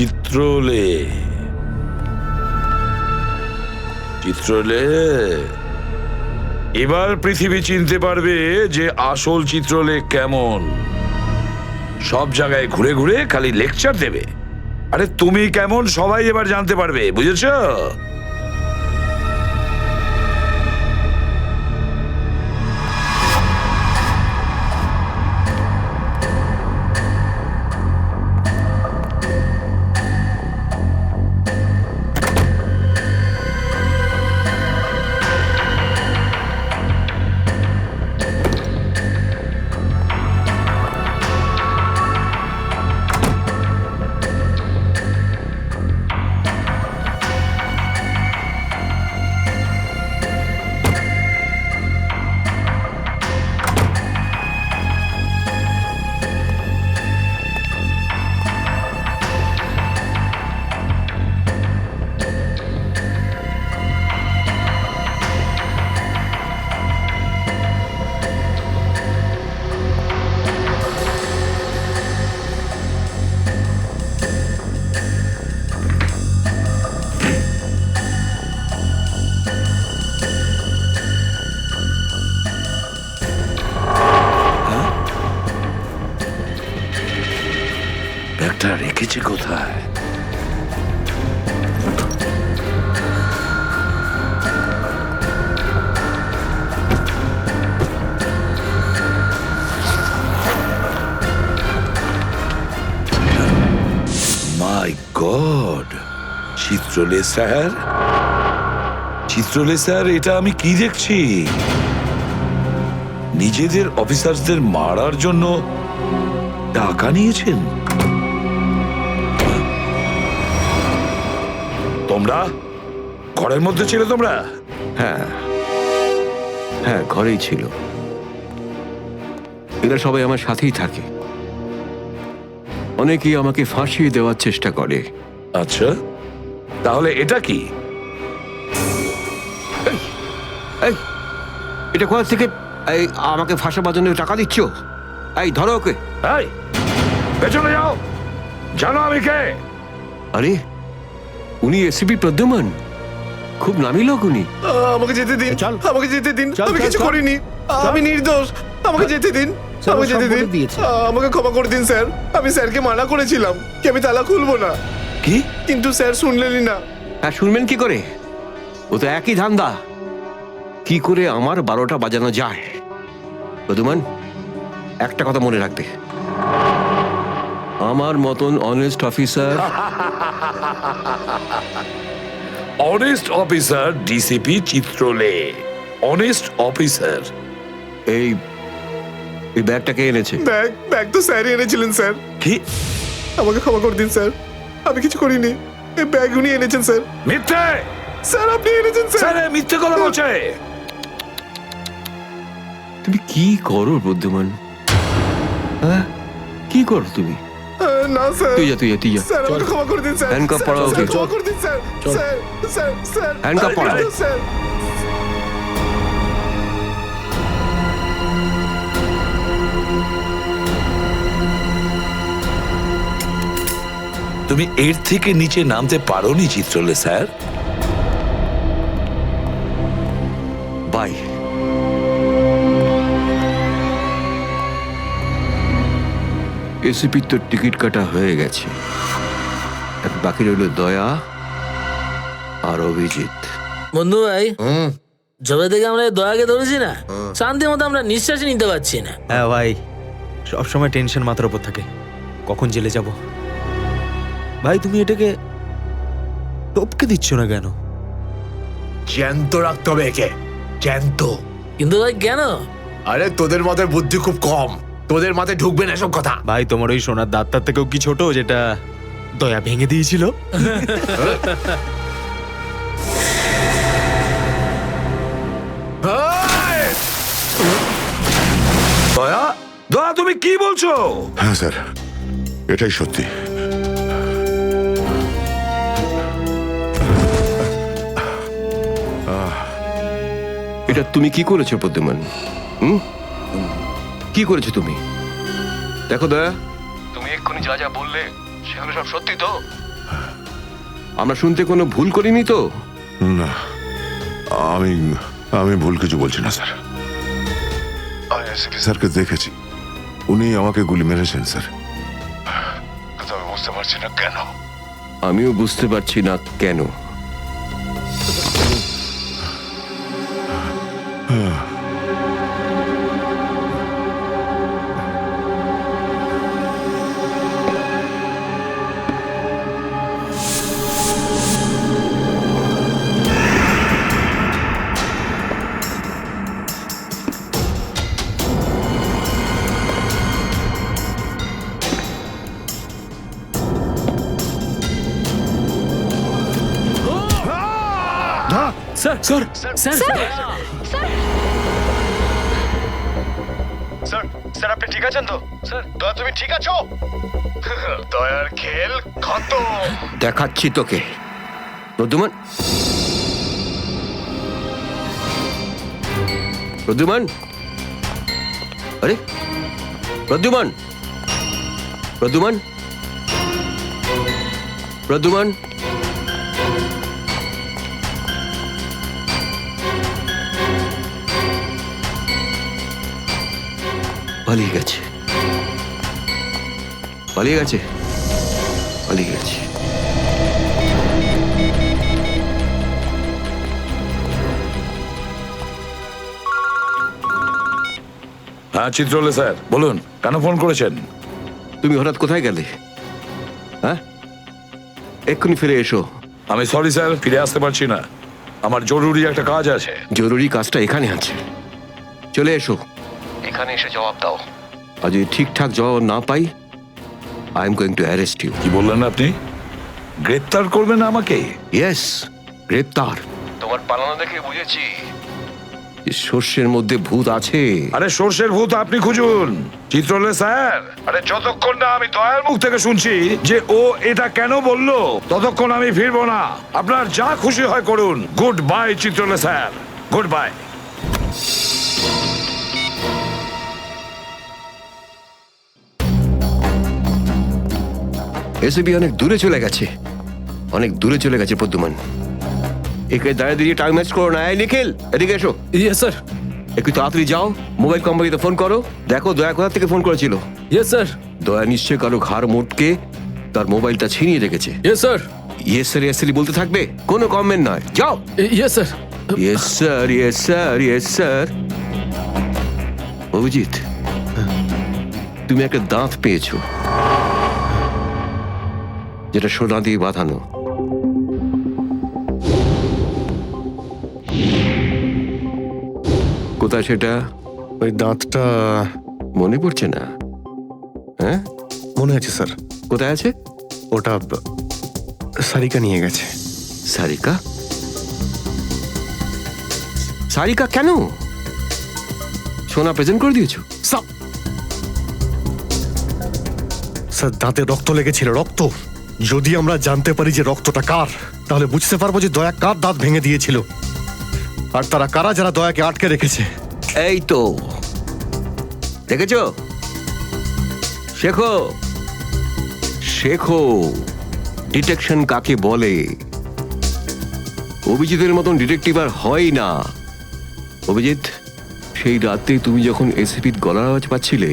চিত্রলে, চিত্রলে, এবার পৃথিবী চিনতে পারবে যে আসল চিত্রলে কেমন। সব জায়গায় ঘুরে ঘুরে খালি লেকচার দেবে। আরে তুমি কেমন সবাই এবার জানতে পারবে, বুঝেছো? ব্যাগটা রেখেছে কোথায়? মাই গড, চিত্রলে স্যার, চিত্রলে স্যার, এটা আমি কি দেখছি? নিজেদের অফিসারদের মারার জন্য টাকা নিয়েছেন তোমরা? ঘরের মধ্যে ছিলে তোমরা? হ্যাঁ হ্যাঁ, ঘরেই ছিল। এরা সবাই আমার সাথেই থাকে। অনেকেই আমাকে ফাঁসিয়ে দেওয়ার চেষ্টা করে। আচ্ছা, তাহলে এটা কি? এই, এটা কোথা থেকে এই আমাকে ফাঁসাবার জন্য টাকা দিচ্ছ? এই ধরো ওকে। এই, পেছনে যাও, জানো আমি কে? আরে, উনি এসিপি প্রদ্যুমান, খুব নামি লোক উনি। আমাকে যেতে দিন, চল। আমাকে যেতে দিন, চল, আমি চল, কিছু চল। করিনি, আমি নির্দোষ, আমাকে যেতে দিন, স্যার, আমাকে ও সব যেতে দিন, বলে দিয়েছে। আমাকে ক্ষমা করে দিন স্যার। আমি স্যারকে মানা করেছিলাম কি আমি তালা খুলবো না, কি? কিন্তু স্যার শুনলেনই না। হ্যাঁ, শুনবেন কি করে? ও তো একই ধান্দা, কি করে আমার 12টা বাজানো যায়। প্রদ্যুমান, একটা কথা মনে রাখবে, আমার মতন honest officer, honest officer DCP Chitrale, honest officer. এই এই ব্যাগটাকে এনেছে। ব্যাগ তো স্যারই এনেছিলেন স্যার, কি? আমাকে ক্ষমা করে দিন স্যার, আমি কিছু করিনি, এই ব্যাগ উনি এনেছেন স্যার। মিথ্যে! স্যার আপনি এনেছেন স্যার। স্যার, এ মিথ্যে কথা বলছে। তুমি কি করো প্রদ্যুমান? হ্যাঁ, কি করো তুমি? না স্যার, তুই যা, তুই যা, তুই যা। স্যার আমাকে ক্ষমা করে দিন স্যার। হ্যান্ডকাফ স্যার, পরাও স্যার, ওকে। ক্ষমা করে দিন স্যার। চল। স্যার, স্যার, স্যার, হ্যান্ডকাফ পরাও। স্যার। তুমি এর থেকে নিচে নামতে পারোনি চিত্রলে স্যার। বাই। এসিপির তো টিকিট কাটা হয়ে গেছে, এখন বাকি রইল দয়া আর অভিজিৎ। বন্ধু ভাই, যবে থেকে আমরা এই দয়াকে ধরেছি না, শান্তি মতো আমরা নিঃশ্বাসই নিতে পারছি না। হ্যাঁ ভাই, সবসময় টেনশন মাথার উপর থাকে, কখন জেলে যাব। ভাই তুমি এটাকে টপকে দিচ্ছ না কেন? জ্যান্ত রাখতে হবে একে, জ্যান্ত। কিন্তু ভাই কেন? আরে তোদের মাথায় বুদ্ধি খুব কম, তোদের মাথায় ঢুকবে না এসব কথা। ভাই তোমার ওই সোনার দাঁতটার থেকেও কি ছোট যেটা দয়া ভেঙে দিয়েছিল? দয়া, দয়া, তুমি কি বলছো? হ্যাঁ স্যার, এটাই সত্যি। এটা তুমি কি করেছো প্রদ্যুমান? কি করেছো তুমি? দেখো দয়া, তুমি এক্ষুনি যা যা বললে সেগুলো সব সত্যি তো? আমরা শুনতে কোনো ভুল করিনি তো? না, আমি আমি ভুল কিছু বলছি না স্যার। আমি এসপি স্যারকে দেখেছি, উনি আমাকে গুলি মেরেছেন স্যার। কিন্তু আমি বুঝতে পারছি না কেন। আমিও বুঝতে পারছি না কেন। Sir sir sir sir sir আপনি ঠিক আছেন তো? স্যার দয়া, তুমি ঠিক আছো? দয়ার খেল খতম। দেখাচ্ছি তোকে। প্রদ্যুমান, প্রদ্যুমান, আরে প্রদ্যুমান, প্রদ্যুমান, প্রদ্যুমান, পালিয়ে গেছে, পালিয়ে গেছে, পালিয়ে গেছে। হ্যাঁ চিত্রলে স্যার, বলুন কেন ফোন করেছেন? তুমি হঠাৎ কোথায় গেলে? হ্যাঁ, এক্ষুনি ফিরে এসো। আমি সরি স্যার, ফিরে আসতে পারছি না, আমার জরুরি একটা কাজ আছে। জরুরি কাজটা এখানে আছে, চলে এসো। এখানে এসে জবাব দাও। আর যদি ঠিকঠাক জবাব না পাই, I am going to arrest you. কি বললেন আপনি? গ্রেপ্তার করবেন আমাকে? ইয়েস, গ্রেপ্তার। তোমার পালানো দেখে বুঝেছি সর্ষের মধ্যে ভূত আছে। আরে সর্ষের ভূত আপনি খুঁজুন চিত্রলে স্যার। আরে যতক্ষণ না আমি দয়ার মুখ থেকে শুনছি যে ও এটা কেন বললো, ততক্ষণ আমি ফিরবো না। আপনার যা খুশি হয় করুন। Good bye Chitrale sir, good bye. SB অনেক দূরে চলে গেছে, অনেক দূরে চলে গেছে প্রদ্যুমান। একে দাঁড়িয়ে দিয়ে টাইম ওয়েস্ট করো না। এই নিখিল, এদিকে এসো। ইয়েস স্যার, একটু তাড়াতাড়ি যাও, মোবাইল কোম্পানিতে ফোন করো, দেখো দয়া কোথা থেকে ফোন করেছিল। ইয়েস স্যার, দয়া নিশ্চয় কারো ঘাড় মোটকে তার মোবাইলটা ছিনিয়ে রেখেছে। Yes sir, yes sir, yes sir বলতে থাকবে, কোনো কমেন্ট নয়। যাও। Yes sir. Yes sir, yes sir, yes sir. Abhijit, তুমি একটা দাঁত পেয়েছো, যেটা সোনা দিয়ে বাঁধানো। কোথায় সেটা? ওই দাঁতটা মনে পড়ছে না? হ্যাঁ, মনে আছে স্যার। কোথায় আছে? ওটা সারিকা নিয়ে গেছে। সারিকা? সারিকা কেন? সোনা প্রেজেন্ট করে দিয়েছো? স্যার দাঁতে রক্ত লেগেছিল, রক্ত। যদি আমরা জানতে পারি যে রক্তটা কার, তাহলে বুঝতে পারবো যে দয়া কার দাঁত ভেঙে দিয়েছিল, আর তারা কারা যারা দয়াকে আটকে রেখেছে। এই তো দেখেছো, শেখো, শেখো ডিটেকশন কাকে বলে। অভিজিতের মতন ডিটেকটিভ আর হয় না। অভিজিৎ, সেই রাতে তুমি যখন এসিপির গলার আওয়াজ পাচ্ছিলে,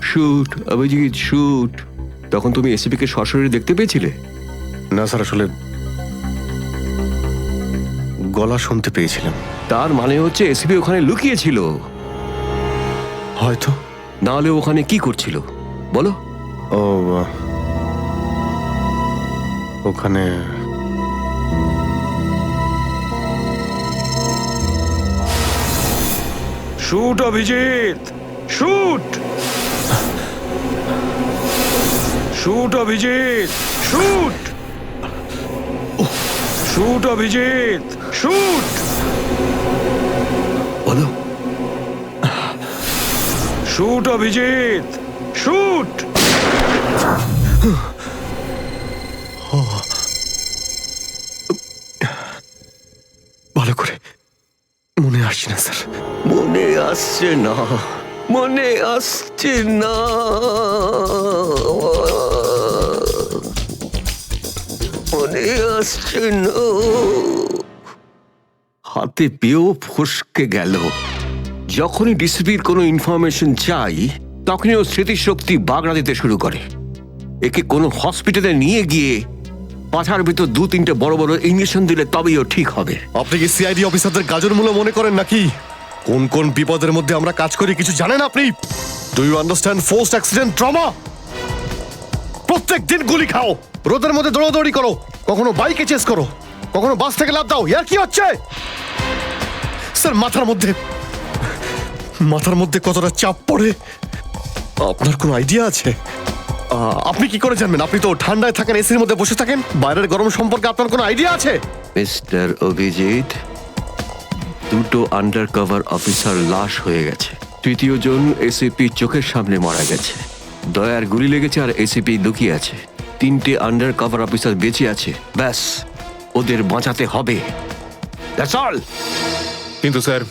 শুট অভিজিৎ শুট, তখন তুমি এসিপিকে সরাসরি দেখতে পেয়েছিলে? না স্যার, আসলে গলা শুনতে পেয়েছিলাম। তার মানে হচ্ছে এসিপি ওখানে লুকিয়েছিল। হয়তো। না হলে ওখানে কি করছিল বলো? ও ওখানে shoot Abhijit, shoot, shoot Abhijit, shoot, shoot Abhijit, shoot, বলো। Shoot Abhijit, shoot. ভালো করে মনে আসছে না স্যার। মনে আসছে না, মনে আসছে না, মনে আসছে না। হাতে পেয়েও ফসকে গেল। যখনই ডিসিপির কোনো ইনফরমেশন চাই তখনই ও স্মৃতিশক্তি বাগড়া দিতে শুরু করে। একে কোনো হসপিটালে নিয়ে গিয়ে পাছার ভিতর 2-3টে বড় বড় ইঞ্জেকশন দিলে তবেই ও ঠিক হবে। আপনি কি সিআইডি অফিসারদের গাজর মূল্য মনে করেন নাকি? কোন কোন বিপদের মধ্যে আমরা কাজ করি কিছু জানেন আপনি? Do you understand forced accident trauma? প্রত্যেক দিন গুলি খাও, রোদের মধ্যে দৌড়াদৌড়ি করো, কখনো বাইকে চেস করো, কখনো বাস থেকে লাফ দাও। ইয়ার কি হচ্ছে স্যার? মাথার মধ্যে কতটা চাপ পড়ে আপনার কোনো আইডিয়া আছে? আপনি কি করে জানবেন? আপনি তো ঠান্ডায় থাকেন, এসির মধ্যে বসে থাকেন, বাইরের গরম সম্পর্কে আপনার কোনো আইডিয়া আছে? মিস্টার অভিজিৎ, 2টো আন্ডার কভার অফিসার লাশ হয়ে গেছে। 3য় জন এসিপি চোখের সামনে মারা গেছে। দয়ার গুলি লেগেছে আর এসিপি লুকিয়ে আছে। 3টে আন্ডার কভার অফিসার বেঁচে আছে। ব্যাস, ওদের বাঁচাতে হবে। That's all. কিন্তু স্যার,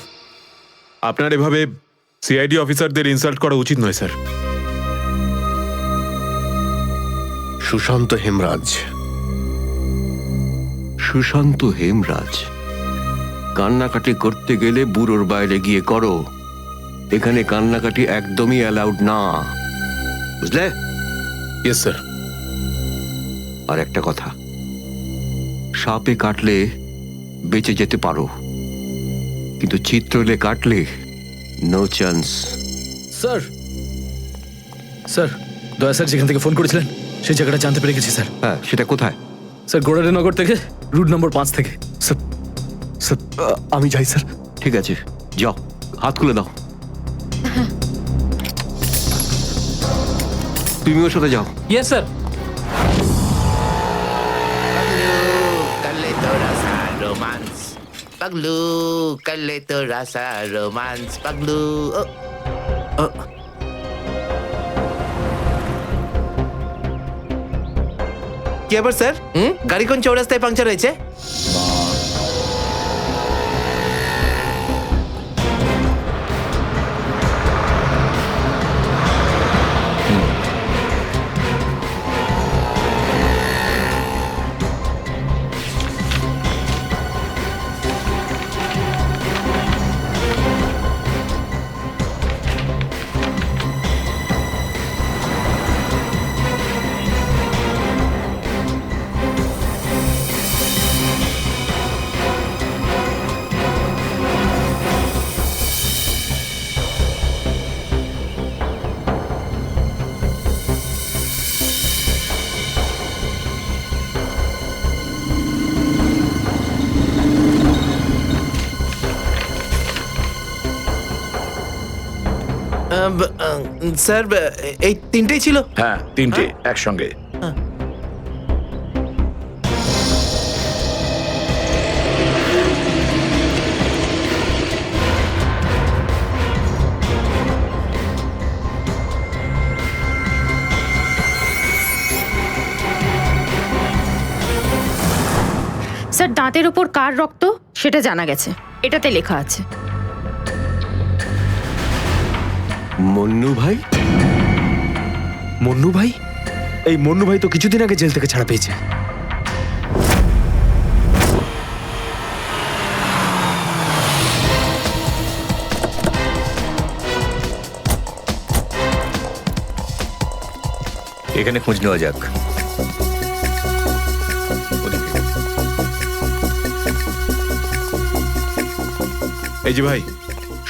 আপনার এভাবে সিআইডি অফিসারদের ইনসাল্ট করা উচিত নয় স্যার। সুশান্ত হেমরাজ। সুশান্ত হেমরাজ? কান্নাকাটি করতে গেলে বুড়োর বাইরে গিয়ে করো। এখানে কান্নাকাটি একদমই অ্যালাউড না, বুঝলে? Yes sir. আর একটা কথা, সাপে কাটলে বেঁচে যেতে পারো, কিন্তু চিত্রলে কাটলে নো চান্স। স্যার, স্যার, দয়া স্যার যেখান থেকে ফোন করেছিলেন সেই জায়গাটা জানতে পেরে গেছি স্যার। হ্যাঁ, সেটা কোথায়? স্যার, গোড়ারেনগর থেকে রুট নম্বর 5 থেকে। স্যার, স্যার, আমি যাই স্যার। ঠিক আছে, যাও, হাত খুলে দাও। তুমি ওর সাথে যাও। Yes sir. Paglu, kalito rasa romance. Paglu. কি আবার স্যার? গাড়ি কোন চৌরাস্তায় পাংচার হয়েছে? স্যার, এই 3টেই ছিল? হ্যাঁ, 3টে একসঙ্গে। স্যার, দাঁতের ওপর কার রক্ত সেটা জানা গেছে, এটাতে লেখা আছে। মন্নু ভাই? মন্নু ভাই? এই মন্নু ভাই তো কিছুদিন আগে জেল থেকে ছাড়া পেয়েছে। এখানে খোঁজ নেওয়া যাক। এই যে ভাই,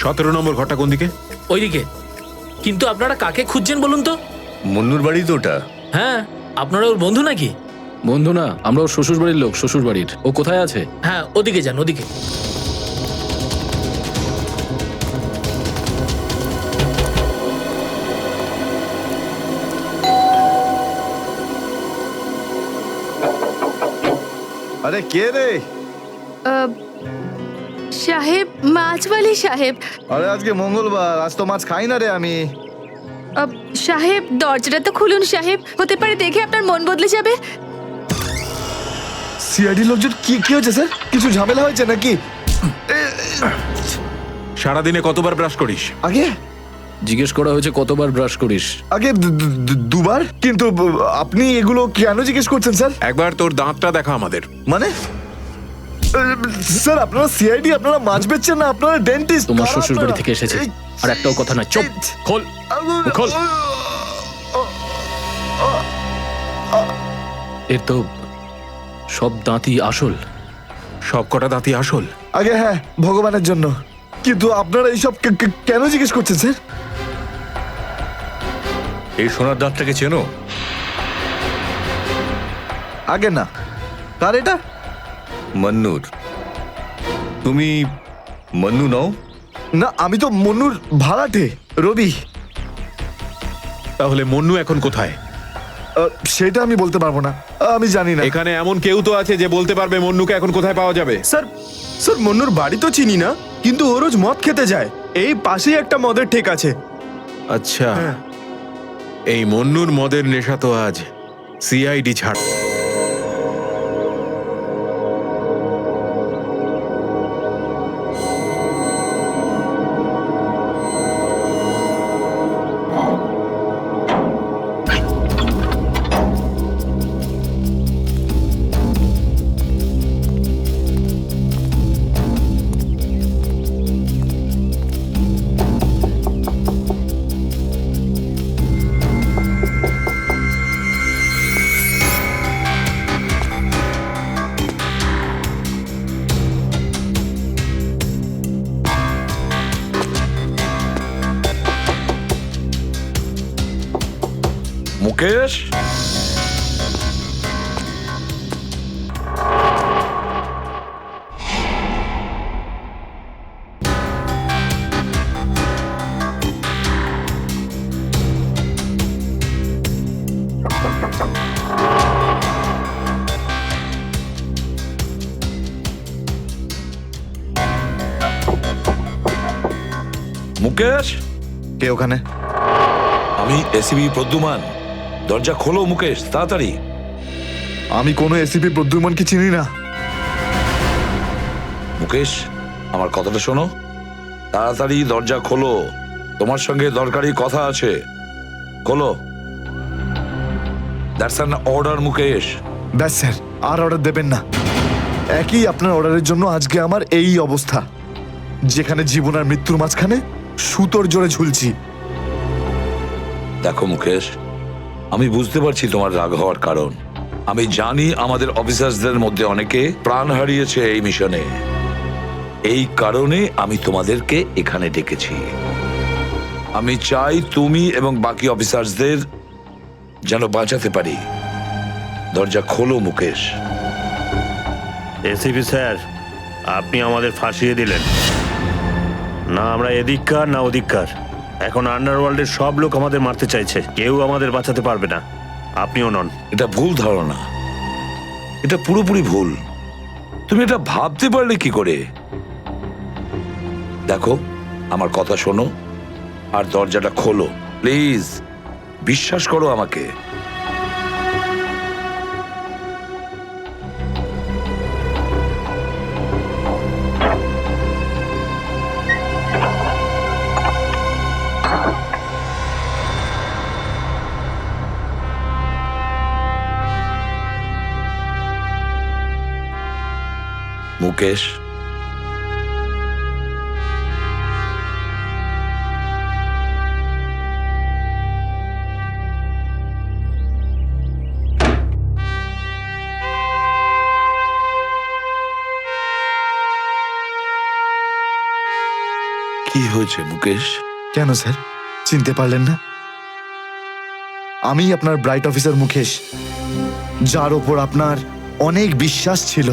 17 নম্বর ঘরটা কোন দিকে? ওইদিকে। কিন্তু আপনারা কাকে খুঁজছেন বলুন তো? মন্নুর বাড়ি তো ওটা। হ্যাঁ, আপনারা ওর বন্ধু নাকি? বন্ধু না, আমরা ওর শ্বশুর বাড়ির লোক। শ্বশুর বাড়ির। ও কোথায় আছে? হ্যাঁ, ওদিকে যান, ওদিকে। আরে কে রে? সাহেব, মাছওয়ালি সাহেব। আরে আজকে মঙ্গলবার, আজ তো মাছ খাই না রে আমি। সাহেব, দরজাটা তো খুলুন সাহেব, হতে পারে দেখে আপনার মন বদলে যাবে। সিআইডি লোকজন কি হয়েছে স্যার? কিছু ঝামেলা হয়েছে নাকি? সারাদিনে কতবার ব্রাশ করিস? আগে জিজ্ঞেস করা হয়েছে কতবার ব্রাশ করিস। আগে দুবার, কিন্তু আপনি এগুলো কেন জিজ্ঞেস করছেন স্যার? একবার তোর দাঁতটা দেখা আমাদের। মানে স্যার আপনারা সিআইডি, আপনারা মাছ বেচছেন না, আপনারা ডেন্টিস্ট। তোমার শ্বশুর বাড়ি থেকে এসেছে, আর একটাও কথা না। চুপ, খোল খোল। এর তো সব দাঁতই আসল। সব কটা দাঁতই আসল? আগে হ্যাঁ, ভগবানের জন্য। কিন্তু আপনারা এইসব কেন জিজ্ঞেস করছেন স্যার? এই সোনার দাঁতটাকে চেনো? আগে না। কার এটা? মন্নুর। তুমি মন্নু নও? না, আমি তো মন্নুর ভাড়াটে, রবি। তাহলে মন্নু এখন কোথায়? সেটা আমি বলতে পারবো না, আমি জানি না। এখানে এমন কেউ তো আছে যে বলতে পারবে মন্নুকে এখন কোথায় পাওয়া যাবে? স্যার মন্নুর বাড়ি তো চিনি না, কিন্তু ও রোজ মদ খেতে যায়। এই পাশেই একটা মদের ঠেক আছে। আচ্ছা, এই মন্নুর মদের নেশা তো আজ সিআইডি ছাড়। মুকেশ, মুকেশ, কে ওখানে? আমি এসিবি প্রদ্যুমান। দরজা খোলো মুকেশ, তাড়াতাড়ি। আমি কোনো এসিপি প্রদ্যুমনকে চিনি না। মুকেশ, আমার কথাটা শোনো, তাড়াতাড়ি দরজা খোলো, তোমার সঙ্গে দরকারি কথা আছে। খোলো। That's an order Mukesh. ব্যাস স্যার, আর অর্ডার দেবেন না। একই আপনার অর্ডারের জন্য আজকে আমার এই অবস্থা, যেখানে জীবন আর মৃত্যুর মাঝখানে সুতোর জোরে ঝুলছি। দেখো মুকেশ, আমি বুঝতে পারছি তোমার রাগ হওয়ার কারণ। আমি জানি আমাদের অফিসারদের মধ্যে অনেকে প্রাণ হারিয়েছে এই মিশনে। এই কারণে আমি তোমাদেরকে এখানে ডেকেছি। আমি চাই তুমি এবং বাকি অফিসারদের যেন বাঁচাতে পারি। দরজা খোলো মুকেশ। এসিপি স্যার, আপনি আমাদের ফাঁসিয়ে দিলেন। না আমরা এদিককার না ওদিককার। এখন আন্ডারওয়ার্ল্ডের সব লোক আমাদের মারতে চাইছে, কেউ আমাদের বাঁচাতে পারবে না, আপনিও নন। এটা ভুল ধারণা, এটা পুরোপুরি ভুল। তুমি এটা ভাবতে পারলে কি করে? দেখো, আমার কথা শোনো আর দরজাটা খোলো প্লিজ। বিশ্বাস করো আমাকে। মুকেশ, কি হয়েছে মুকেশ? কেন স্যার, চিনতে পারলেন না? আমি আপনার ব্রাইট অফিসার মুকেশ, যার ওপর আপনার অনেক বিশ্বাস ছিল।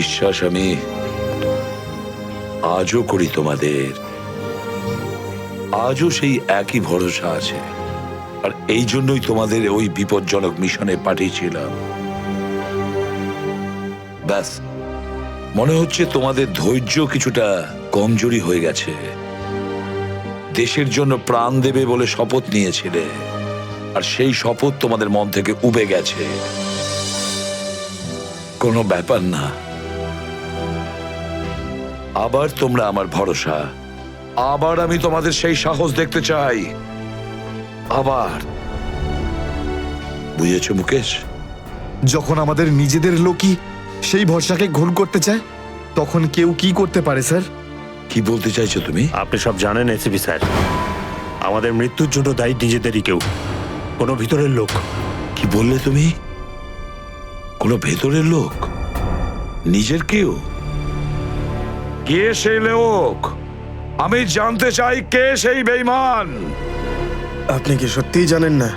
বিশ্বাস আমি আজও করি তোমাদের। আজও সেই একই ভরসা আছে, আর এই জন্যই তোমাদের ওই বিপজ্জনক মিশনে পাঠিয়েছিলাম। ব্যাস, মনে হচ্ছে তোমাদের ধৈর্য কিছুটা কমজোরি হয়ে গেছে। দেশের জন্য প্রাণ দেবে বলে শপথ নিয়েছিলে, আর সেই শপথ তোমাদের মন থেকে উবে গেছে। কোনো ব্যাপার না। আবার তোমরা আমার ভরসা, আবার আমি তোমাদের সেই সাহস দেখতে চাই। আবার বুঝেছো মুকেশ? যখন আমাদের নিজেদের লোকই সেই ভরসাকে ঘোল করতে চায়, তখন কেউ কি করতে পারে স্যার? কি বলতে চাইছো তুমি? আপনি সব জানেন এসিপি স্যার, আমাদের মৃত্যুর জন্য দায়ী নিজেদেরই কেউ, কোনো ভিতরের লোক। কি বললে তুমি? কোনো ভেতরের লোক? নিজের কেউ? কে সেই লোক? আমি জানতে চাই কে সেই বেঈমান। আপনি কি সত্যিই জানেন না?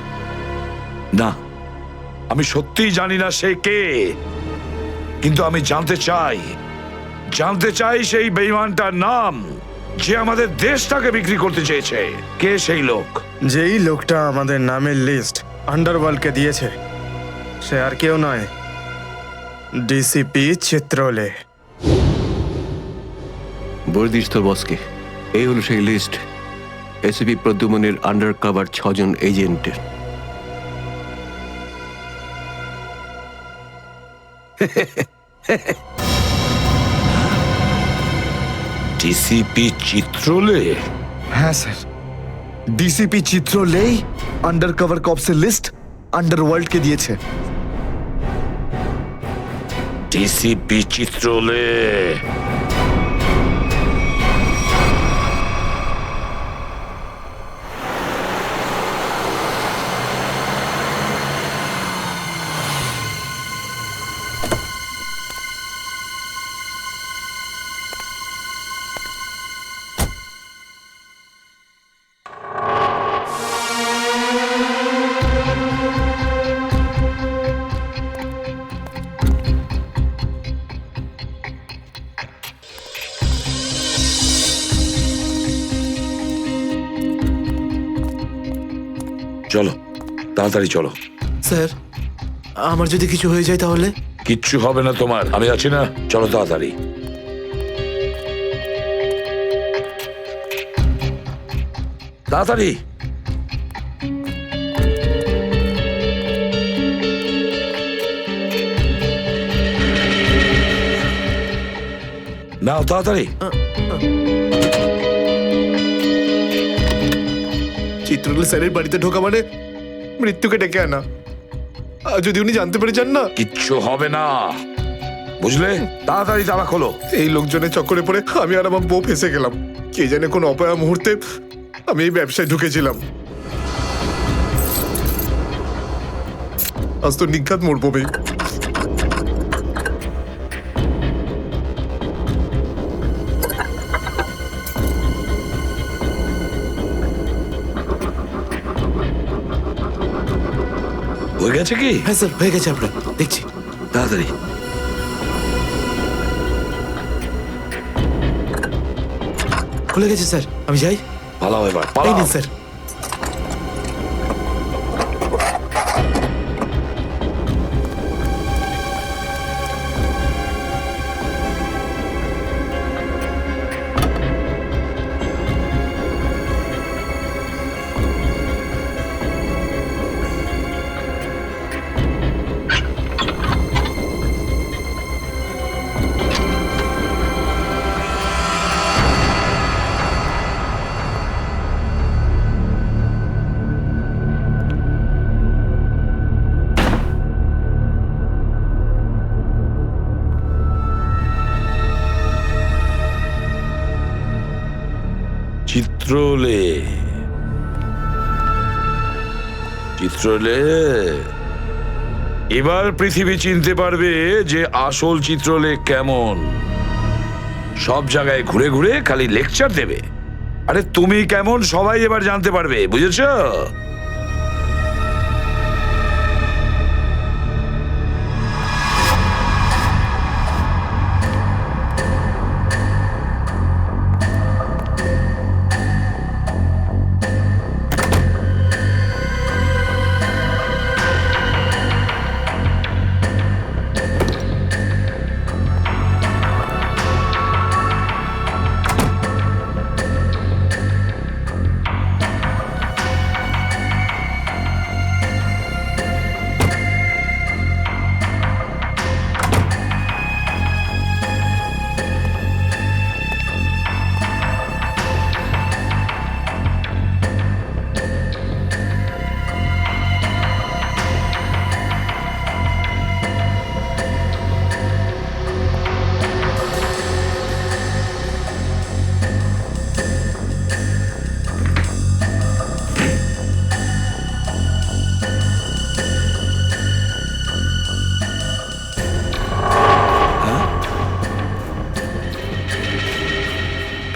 না, আমি সত্যিই জানি না সে কে, কিন্তু আমি জানতে চাই সেই বেঈমানটার নাম, যে আমাদের দেশটাকে বিক্রি করতে চেয়েছে। কে সেই লোক? যেই লোকটা আমাদের নামের লিস্ট আন্ডারওয়ার্ল্ডকে দিয়েছে, সে আর কেউ নয়, ডিসিপি চিত্রলে। বলে দিস তোর বসকে, এই হলো সেই লিস্ট এসিপি প্রদ্যুমনের আন্ডার কভার 6 জন এজেন্টের। ডিসিপি চিত্রলে? হ্যাঁ স্যার, ডিসিপি চিত্রলেই আন্ডার কভার কপসের লিস্ট আন্ডারওয়ার্ল্ডকে দিয়েছে। ডিসিপি চিত্রলে? চলো, তাড়াতাড়ি চলো। স্যার, আমার যদি কিছু হয়ে যায় তাহলে? কিচ্ছু হবে না তোমার, আমি আছি না। চলো তাড়াতাড়ি। তাড়াতাড়ি। নাও তাড়াতাড়ি। চিত্রলে স্যারের বাড়িতে ঢোকা মানে মৃত্যুকে ডেকে আনা। আর যদি উনি জানতে পেরে যান না, কিচ্ছু হবে না, বুঝলে? তাড়াতাড়ি তালা খোলো। এই লোকজনের চক্করে পড়ে আমি আর আমার বউ ফেসে গেলাম। কে জানে কোন অপয়া মুহূর্তে আমি এই ব্যবসায় ঢুকেছিলাম। আজ তো নিঘাত মরবো ভাই। হয়ে গেছে কি? হ্যাঁ স্যার, হয়ে গেছে, আপনার দেখছি। তাড়াতাড়ি। খুলে গেছে স্যার, আমি যাই। পালাও এবার, এই পালাও। নিন স্যার। চিত্রলে, চিত্রলে। এবার পৃথিবী চিনতে পারবে যে আসল চিত্রলে কেমন। সব জায়গায় ঘুরে ঘুরে খালি লেকচার দেবে। আরে তুমি কেমন সবাই এবার জানতে পারবে, বুঝেছো?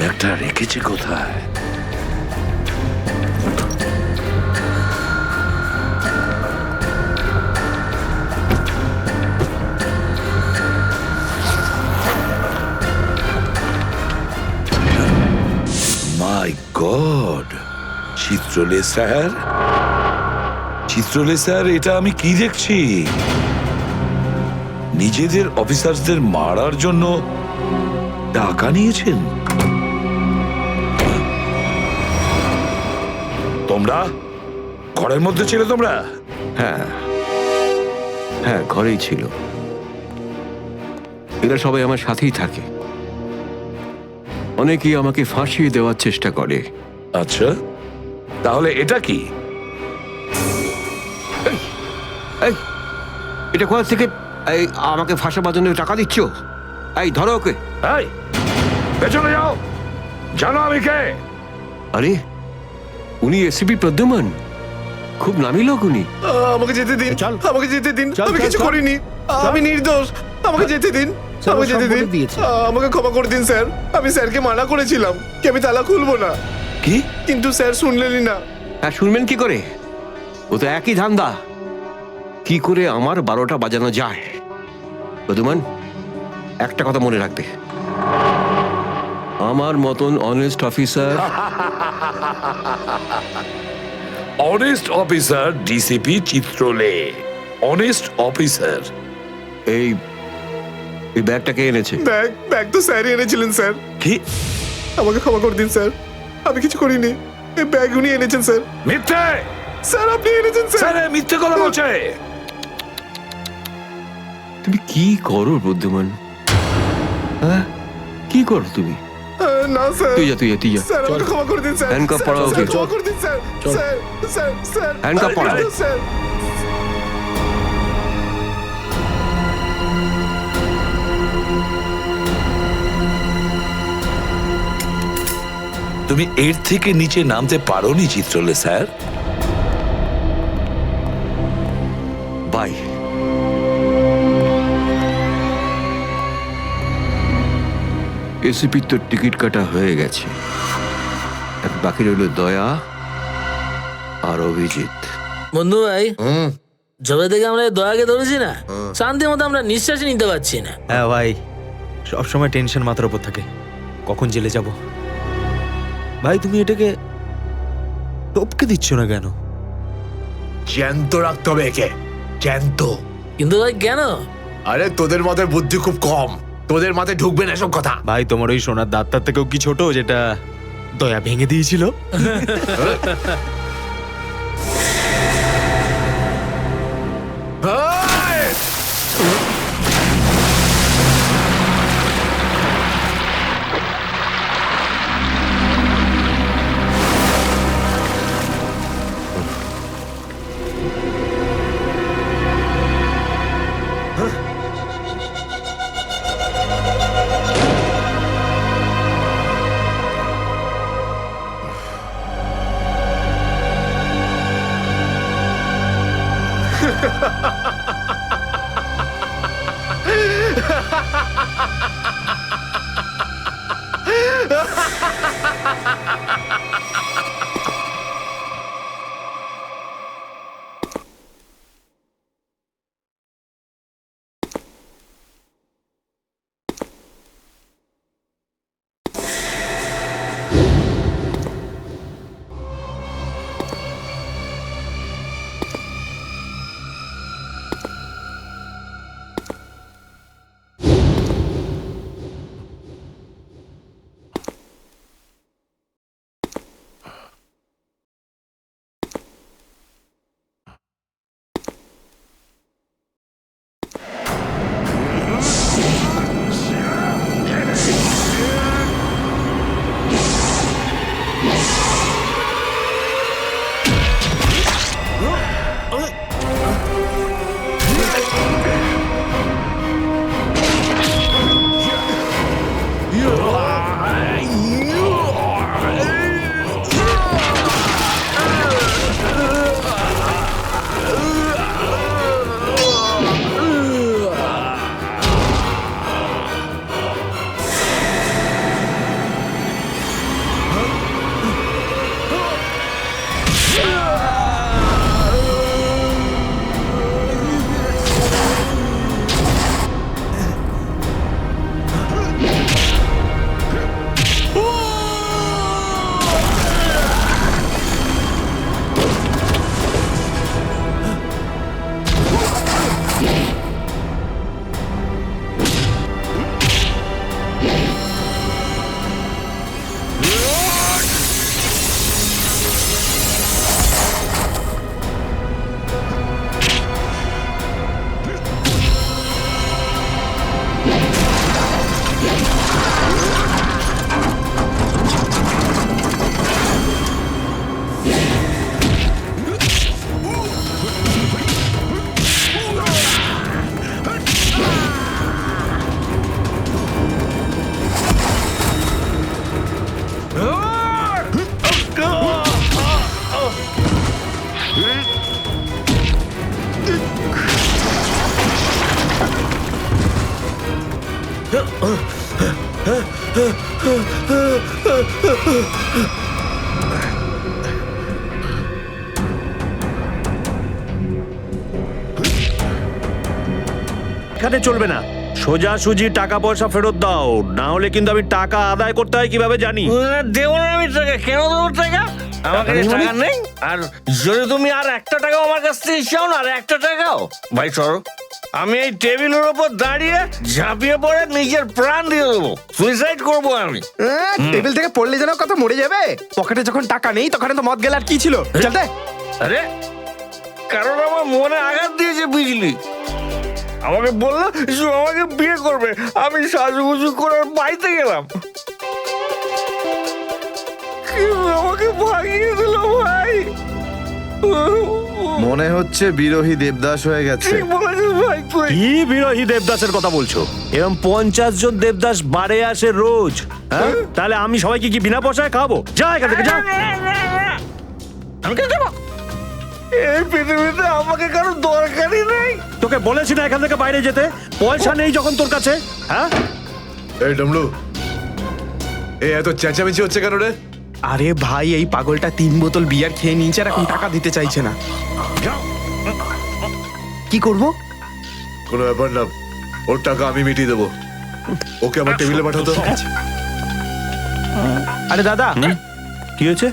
ব্যাগটা রেখেছে কোথায়? মাই গড, চিত্রলে স্যার, চিত্রলে স্যার, এটা আমি কি দেখছি? নিজেদের অফিসারদের মারার জন্য টাকা নিয়েছেন তোমরা? ঘরের মধ্যে ছিলে তোমরা? হ্যাঁ হ্যাঁ, ঘরেই ছিল। এরা সবাই আমার সাথেই থাকে। অনেকেই আমাকে ফাঁসিয়ে দেওয়ার চেষ্টা করে। আচ্ছা, তাহলে এটা কি? এই, এটা কোথা থেকে এই আমাকে ফাঁসাবার জন্য টাকা দিচ্ছ? এই ধরো ওকে। এই, পেছনে যাও, জানো আমি কে? আরে, উনি এসিপি প্রদ্যুমান, খুব নামি লোক উনি। আমাকে যেতে দিন, আমাকে যেতে দিন, আমি কিছু করিনি, আমি নির্দোষ, আমাকে যেতে দিন, আমাকে যেতে দিন, আমাকে ক্ষমা করে দিন স্যার। আমি স্যারকে মানা করেছিলাম কি আমি তালা খুলবো না, কি? কিন্তু স্যার শুনলেনই না। হ্যাঁ, শুনবেন কি করে? ও তো একই ধান্দা, কি করে আমার 12টা বাজানো যায়। প্রদ্যুমান, একটা কথা মনে রাখবে, আমার মতন honest officer, honest officer DCP Chitrale, honest officer. এই ব্যাগটাকে এনেছে। ব্যাগ তো স্যারই এনেছিলেন স্যার। কি? আমাকে ক্ষমা করে দিন স্যার, আমি কিছু করিনি, এই ব্যাগ উনি এনেছেন স্যার। মিথ্যে স্যার, আপনি এনেছেন স্যার। স্যার, মিথ্যে কথা বলছে। তুমি কি করো প্রদ্যুমান? হ্যাঁ, কি করো তুমি? না স্যার, তুই যা, তুই যা, তুই যা। স্যার আমাকে ক্ষমা করে দিন স্যার। হ্যান্ডকাফ পরাও ওকে। ক্ষমা করে দিন sir. Sir, sir, sir, handcuff পরাও। স্যার। তুমি এর থেকে নিচে নামতে পারোনি চিত্রলে স্যার। বাই। এসিপির তো টিকিট কাটা হয়ে গেছে, বাকি রইল দয়া আর অভিজিৎ। বন্ধু ভাই, যবে থেকে আমরা এই দয়াকে ধরেছি না, শান্তি মতো আমরা নিঃশ্বাসই নিতে পারছি না। হ্যাঁ ভাই, সবসময় টেনশন মাথার উপর থাকে, কখন জেলে যাব। ভাই তুমি এটাকে টপকে দিচ্ছ না কেন? জ্যান্ত রাখতে হবে একে, জ্যান্ত। কিন্তু ভাই কেন? আরে তোদের মাথায় বুদ্ধি খুব কম, তোদের মাথায় ঢুকবে না এসব কথা। ভাই তোমার ওই সোনার দাঁতটার থেকেও কি ছোট যেটা দয়া ভেঙে দিয়েছিল? এখানে চলবে না, সোজাসুজি টাকা পয়সা ফেরত দাও, না হলে কিন্তু আমি টাকা আদায় করতে হয় কিভাবে জানি। দেবো না আমি টাকা, কেন দেবো টাকা? আমার কাছে টাকা নেই। আর যদি তুমি আর একটা টাকাও আমার কাছ থেকে চাও না, আর একটা টাকাও, ভাই সরো, আমি এই টেবিলের উপর দাঁড়িয়ে ঝাঁপিয়ে পড়ে নিজের প্রাণ দিয়ে দেবো, সুইসাইড করবো আমি। টেবিল থেকে পড়লে যেন কত মরে যাবে। পকেটে যখন টাকা নেই তখন তো মদ গেলে আর কি ছিল। চলতে আরে কারণ আমার মনে আঘাত দিয়েছে বিজলি, আমাকে বললো যে আমাকে বিয়ে করবে, আমি সাজুগুজু করে বাড়িতে গেলাম, কিন্তু আমাকে ভাগিয়ে দিল ভাই। মনে হচ্ছে বিরোহী দেবদাস হয়ে গেছে। ঠিক বলেছিস ভাই তুই। কি বিরোহী দেবদাসের কথা বলছো? এরকম 50 জন দেবদাস বাড়ে আসে রোজ, হ্যাঁ? তাহলে আমি সবাইকে কি বিনা পয়সায় খাবো? যা এখান থেকে যা। আমি কেন যাবো? এই পৃথিবীতে আমাকে কারো দরকারই নেই। তোকে বলেছি না এখান থেকে বাইরে যেতে? পয়সা নেই যখন তোর কাছে, হ্যাঁ? এই ডমলু, এই এত চেঁচামেচি হচ্ছে কেন রে? আরে ভাই, এই পাগলটা 3 বোতল বিয়ার খেয়ে নিয়েছে আর এখন টাকা দিতে চাইছে না। কি করব? কোনো ব্যাপার না, ওর টাকা আমি মিটিয়ে দেবো। ওকে আমার টেবিলে পাঠাতো। আরে দাদা, কি হয়েছে?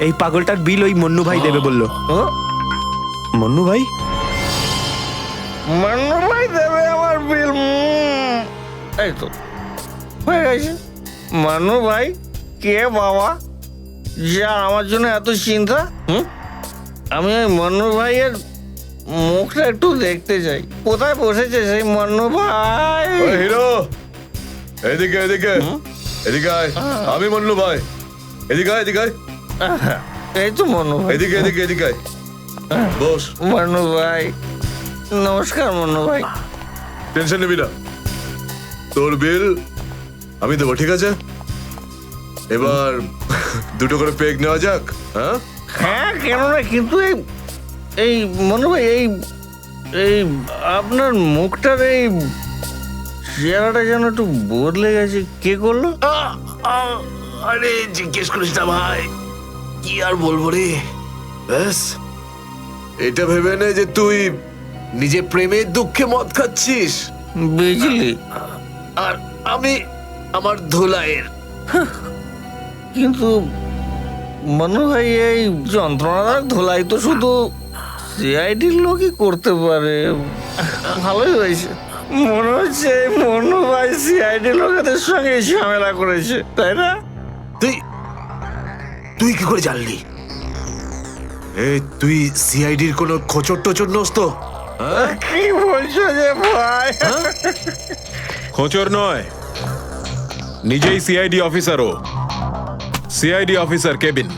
এই পাগলটার বিল ওই মন্নু ভাই দেবে বললো। মন্নু ভাই? মান্নু ভাই দেবে আমার বিল? এই তো হয়ে গেছে। মান্নু ভাই কে বাবা, যা আমার জন্য এত চিন্তা? আমি ওই মান্নু ভাইয়ের মুখটা একটু দেখতে চাই। কোথায় বসেছে সেই মান্নু ভাই? হিরো, এদিকে এদিকে এদিকে আয়। আমি মন্নু ভাই, এদিকে আয়, এদিকে আয়। এই তো মান্নু ভাই, এদিকে এদিকে এদিকে আয়। বস। মান্নু ভাই নমস্কার। মান্নু ভাই টেনশন নিবি না, তোর বিল আমি দেবো, ঠিক আছে? এবার দুটো করে পেগ নেওয়া যাক। হ্যাঁ হ্যাঁ, কেন না, কিন্তু এই মনে ভাই, এই আপনার মুখটার এই চেহারাটা যেন একটু বদলে গেছে। কে করলো? আরে জিজ্ঞেস করিস না ভাই, কি আর বলবো রে। ব্যাস, এটা ভেবে নে যে তুই নিজে প্রেমের দুঃখে মদ খাচ্ছিস, বিজলি, আর আমি আমার ধুলাইয়ের। কিন্তু মনে হয় এই যন্ত্রণাদায়ক ধোলাই তো শুধু সিআইডির লোকই করতে পারে। ভালোই হয়েছে, মনে হচ্ছে মনু ভাই সিআইডি লোকেদের সঙ্গে ঝামেলা করেছে, তাই না? তুই কি করে জানলি? তুই সিআইডির কোনো খোঁচর টোচর নোস তো? কি বলছো যে ভাই? খোঁচর নয়, নিজেই সিআইডি অফিসারও। CID officer cabin.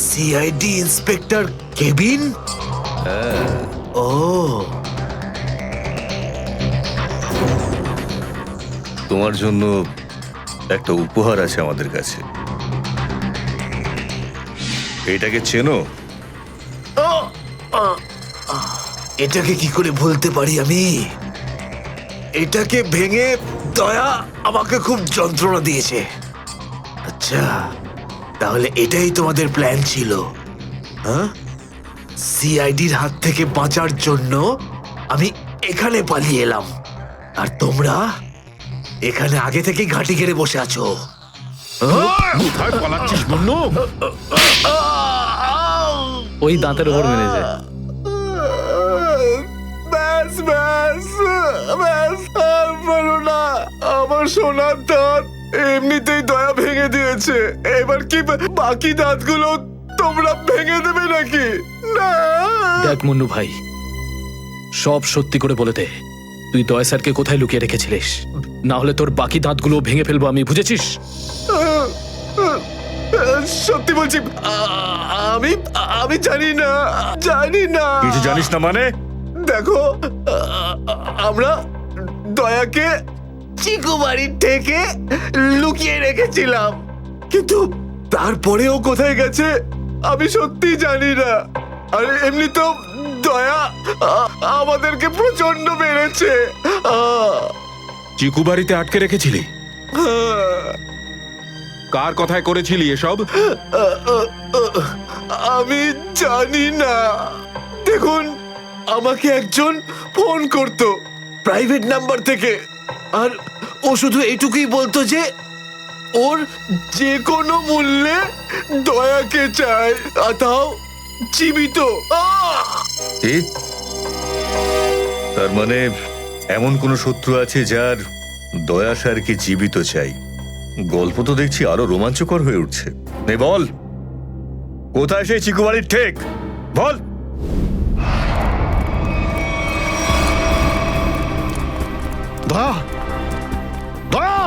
CID inspector cabin? ও, তোমার জন্য একটা উপহার আছে আমাদের কাছে। এটাকে চেনো? এটাকে কি করে ভুলতে পারি আমি? এটাকে ভেঙে দয়া আমাকে খুব যন্ত্রণা দিয়েছে। আচ্ছা, তাহলে এটাই তোমাদের প্ল্যান ছিল, হ্যাঁ? সিআইডির হাত থেকে বাঁচার জন্য আমি এখানে পালিয়ে এলাম, আর তোমরা এখানে আগে থেকে ঘাঁটি ঘেরে বসে আছো। কোথায় পালাচ্ছিস মন্নু? ওই দাঁতের উপর মেরেছে। ব্যাস ব্যাস ব্যাস, আর বলো না। আমার সোনার দাঁত এমনিতেই দয়া ভেঙে দিয়েছে, এবার কি বাকি দাঁতগুলো তোমরা ভেঙে দেবে নাকি? না। দেখ মুন্নু ভাই, সব সত্যি করে বলে দে, তুই দয়া স্যারকে কোথায় লুকিয়ে রেখেছিলিস? না হলে তোর বাকি দাঁতগুলো ভেঙে ফেলবো আমি, বুঝেছিস? সত্যি বলছি, আমি আমি জানি না, জানি না। কিছু জানিস না মানে? দেখো, আমরা দয়াকে চিকু বাড়ির থেকে লুকিয়ে রেখেছিলাম, কিন্তু তারপরেও কোথায় গেছে আমি সত্যি জানি না। আর এমনি তো দয়া আমাদেরকে প্রচন্ড মেরেছে। চিকু বাড়িতে আটকে রেখেছিলি? কার কথায় করেছিলি এসব? আমি জানি না। দেখুন, আমাকে একজন ফোন করতো প্রাইভেট নাম্বার থেকে, আর ও শুধু এইটুকুই বলতো যে ওর যে কোনো মূল্যে দয়াকে চায়, আর তাও জীবিত। কি? তার মানে এমন কোন শত্রু আছে যার দয়া স্যারকে জীবিত চাই? গল্প তো দেখছি আরো রোমাঞ্চকর হয়ে উঠছে। নে বল, কোথায় সেই চিকু বাড়ির ঠেক? বল। দয়া, দয়া,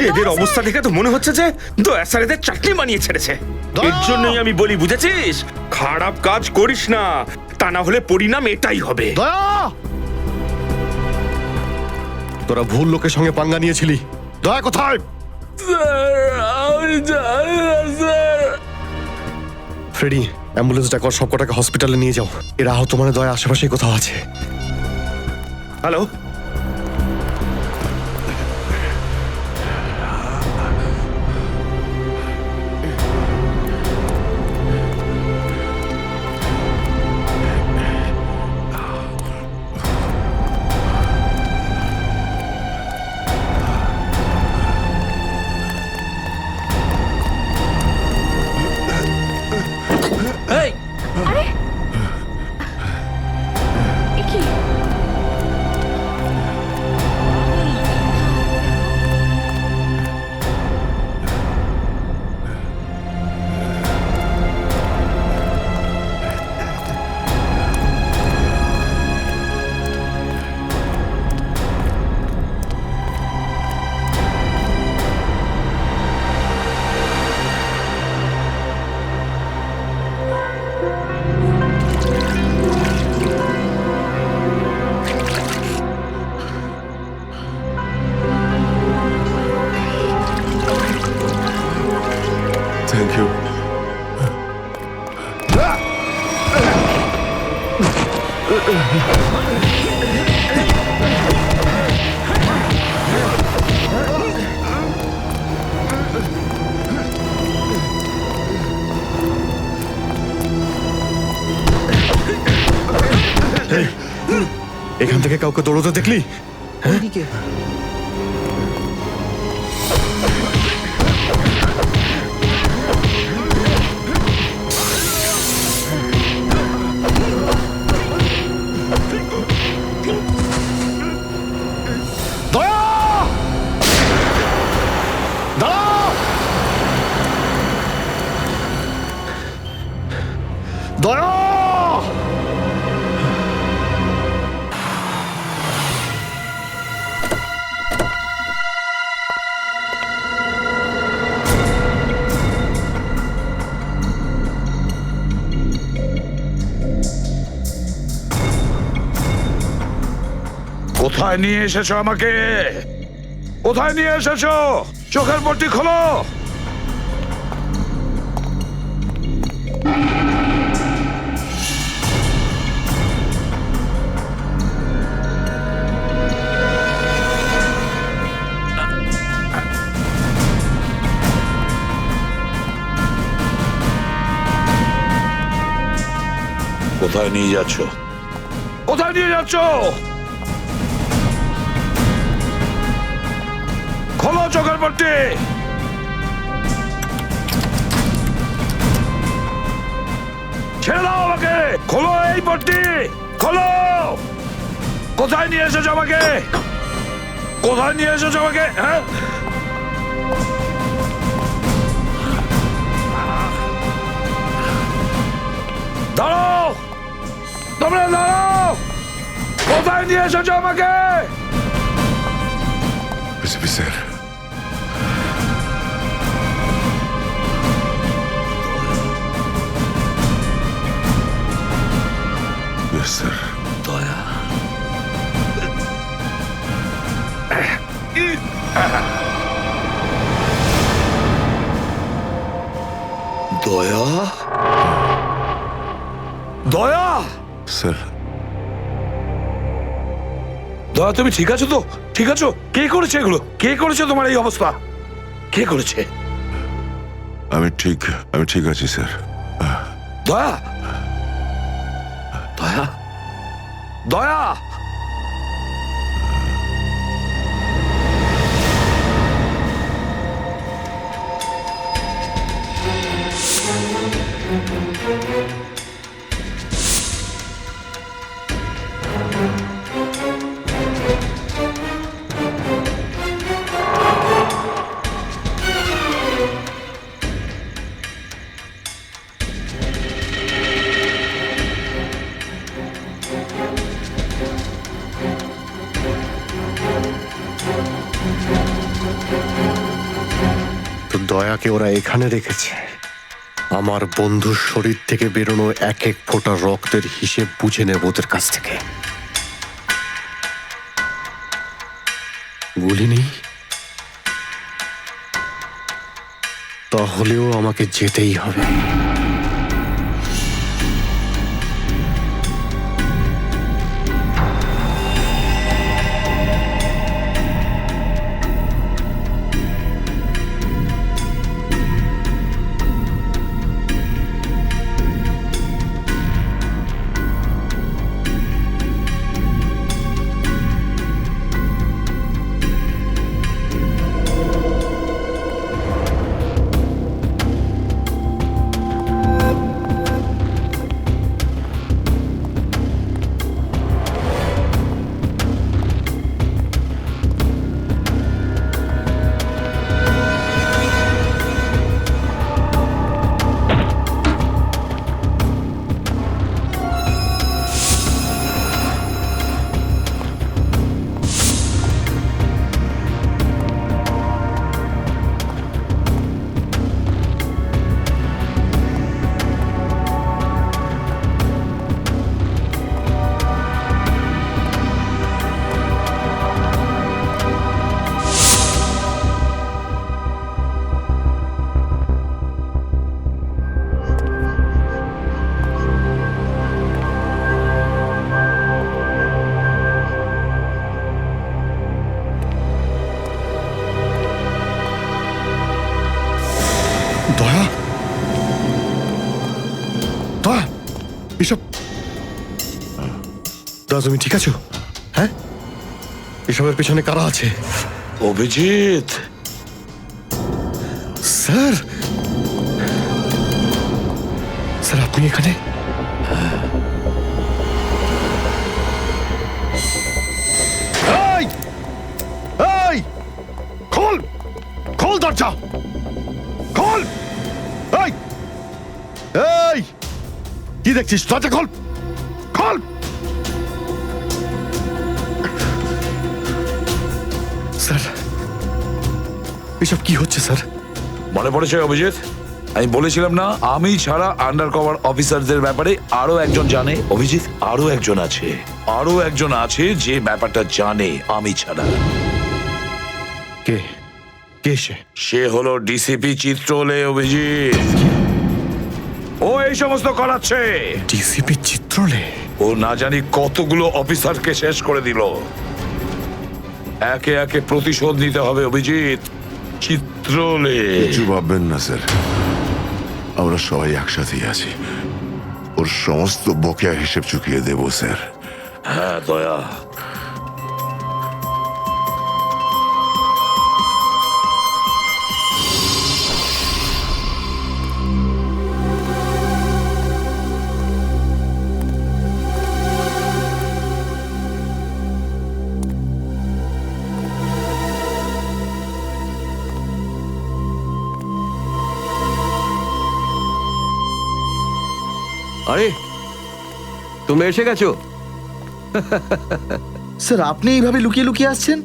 এদের অবস্থা দেখে তো মনে হচ্ছে যে দয়া স্যার এদের চাটনি বানিয়ে ছেড়েছে। এর জন্যই আমি বলি, বুঝেছিস, খারাপ কাজ করিস না, তা না হলে পরিণাম এটাই হবে। তোরা ভুল লোকের সঙ্গে পাঙ্গা নিয়েছিলি। দয়া কোথায়? ফ্রেডি, অ্যাম্বুলেন্স ডাকো, সব কটাকে হসপিটালে নিয়ে যাও। এরা আহত মানে দয়া আশেপাশেই কোথাও আছে। Hello, thank you. এখান থেকে কাউকে দৌড়তে দেখলি? দয়া! কোথায় নিয়ে এসেছো আমাকে? কোথায় নিয়ে এসেছো? চোখের পট্টি খোলো। কোথায় নিয়ে যাচ্ছ? কোথায় নিয়ে যাচ্ছ? খোলো চোখের পট্টি। ছেড়ে দাও আমাকে। খোলো এই পট্টি, খোলো। কোথায় নিয়ে এসেছো আমাকে? কোথায় নিয়ে এসেছো আমাকে? হ্যাঁ, দাঁড়াও, তোমরা দাঁড়াও। কোথায় নিয়ে এসেছো আমাকে? এসপি স্যার, স্যার, দয়া, দয়া, দয়া। স্যার, দয়া তুমি ঠিক আছো তো? ঠিক আছো? কে করেছে এগুলো? কে করেছে তোমার এই অবস্থা? কে করেছে? আমি ঠিক আছি স্যার। দয়া, দয়া, দয়া। তো দয়াকে ওরা এখানে রেখেছে আমার বন্ধুর শরীর থেকে বেরোনো এক এক ফোঁটা রক্তের হিসেব বুঝে নেব ওদের কাছ থেকে। গুলি নেই, তাহলেও আমাকে যেতেই হবে। দয়া, দয়া, এসব দয়া তুমি ঠিক আছো? হ্যাঁ, এসবের পেছনে কারা আছে? অভিজিৎ স্যার, স্যার আপনি এখানে? এই, এই, খোল, খোল দরজা, খোল। এই, এই, কি দেখছিস? দরজা খোল, খোল। স্যার, এসব কি হচ্ছে স্যার? মনে পড়েছে অভিজিৎ? আমি বলেছিলাম না আমি ছাড়া আন্ডার কভার অফিসারদের ব্যাপারে আরো একজন জানে। অভিজিৎ, আরো একজন আছে, আরো একজন আছে যে ব্যাপারটা জানে আমি ছাড়া। কে? কে সে? সে হলো ডিসিপি চিত্রলে। অভিজিৎ, ও এই সমস্ত করাচ্ছে। ডিসিপি চিত্রলে? ও না জানি কতগুলো অফিসারকে শেষ করে দিল। একে একে প্রতিশোধ নিতে হবে অভিজিৎ। চিত্রলে কিছু ভাববেন না স্যার, আমরা সবাই একসাথেই আছি। ওর সমস্ত বকেয়া হিসেব চুকিয়ে দেব স্যার। হ্যাঁ দয়া, আরে তোমরা এসে গেছো? স্যার আপনি এইভাবে লুকিয়ে লুকিয়ে আসছেন?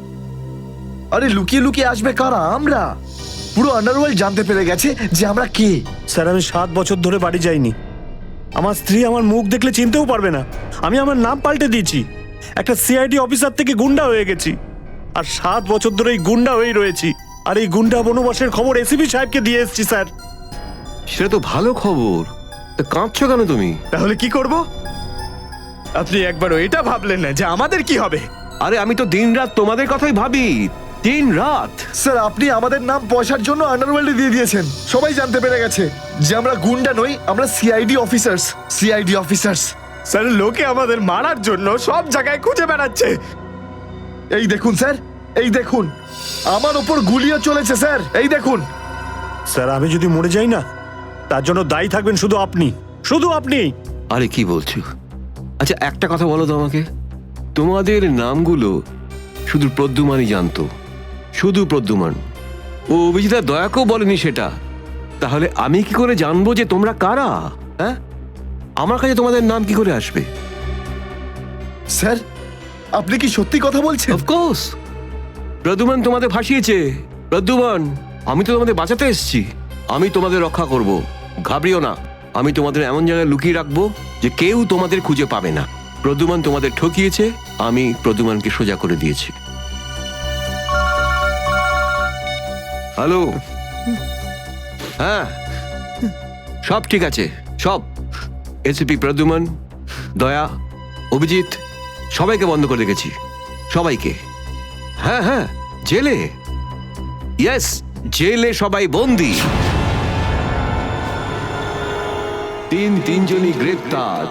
আরে লুকিয়ে লুকিয়ে আসবে কারা? আমরা। পুরো আন্ডারওয়ার্ল্ড জানতে পেরে গেছে যে আমরা কে। স্যার আমি 7 বছর ধরে বাড়ি যাইনি। আমার স্ত্রী আমার মুখ দেখলে চিনতেও পারবে না। আমি আমার নাম পাল্টে দিয়েছি, একটা সিআইডি অফিসার থেকে গুন্ডা হয়ে গেছি। আর 7 বছর ধরে এই গুন্ডা হয়েই রয়েছি। আর এই গুন্ডা বনবাসের খবর এসিপি সাহেবকে দিয়ে এসেছি স্যার। সেটা তো ভালো খবর, তা কাঁদছো কেন তুমি? তাহলে কি করব? আপনি একবারও এটা ভাবলেন না যে আমাদের কি হবে? আরে আমি তো দিন রাত তোমাদের কথাই ভাবি, দিন রাত। স্যার আপনি আমাদের নাম পয়সার জন্য আন্ডারওয়ার্ল্ডে দিয়ে দিয়েছেন। সবাই জানতে পেরে গেছে যে আমরা গুন্ডা নই, আমরা CID officers. CID officers. Sir লোকে আমাদের মারার জন্য সব জায়গায় খুঁজে বেড়াচ্ছে। এই দেখুন স্যার, এই দেখুন, আমার ওপর গুলিও চলেছে স্যার, এই দেখুন। স্যার আমি যদি মরে যাই না, তার জন্য দায়ী থাকবেন শুধু আপনি, শুধু আপনি। আরে কি বলছো? আচ্ছা একটা কথা বলো তো আমাকে, তোমাদের নামগুলো শুধু প্রদ্যুমানই জানতো, শুধু প্রদ্যুমান। ও অভিজিৎ দয়াকেও বলেনি সেটা। তাহলে আমি কি করে জানবো যে তোমরা কারা? হ্যাঁ, আমার কাছে তোমাদের নাম কি করে আসবে? স্যার আপনি কি সত্যি কথা বলছেন? অফকোর্স, প্রদ্যুমান তোমাদের ভাসিয়েছে। প্রদ্যুমান, আমি তো তোমাদের বাঁচাতে এসেছি, আমি তোমাদের রক্ষা করব, ঘাবড়িও না। আমি তোমাদের এমন জায়গায় লুকিয়ে রাখবো যে কেউ তোমাদের খুঁজে পাবে না। প্রদ্যুমান তোমাদের ঠকিয়েছে, আমি প্রদ্যুমানকে সোজা করে দিয়েছি। হ্যালো, হ্যাঁ সব ঠিক আছে, সব। এসিপি প্রদ্যুমান, দয়া, অভিজিৎ সবাইকে বন্ধ করে রেখেছি, সবাইকে। হ্যাঁ হ্যাঁ, জেলে, ইয়েস, জেলে সবাই বন্দি। তিনজনই গ্রেপ্তার।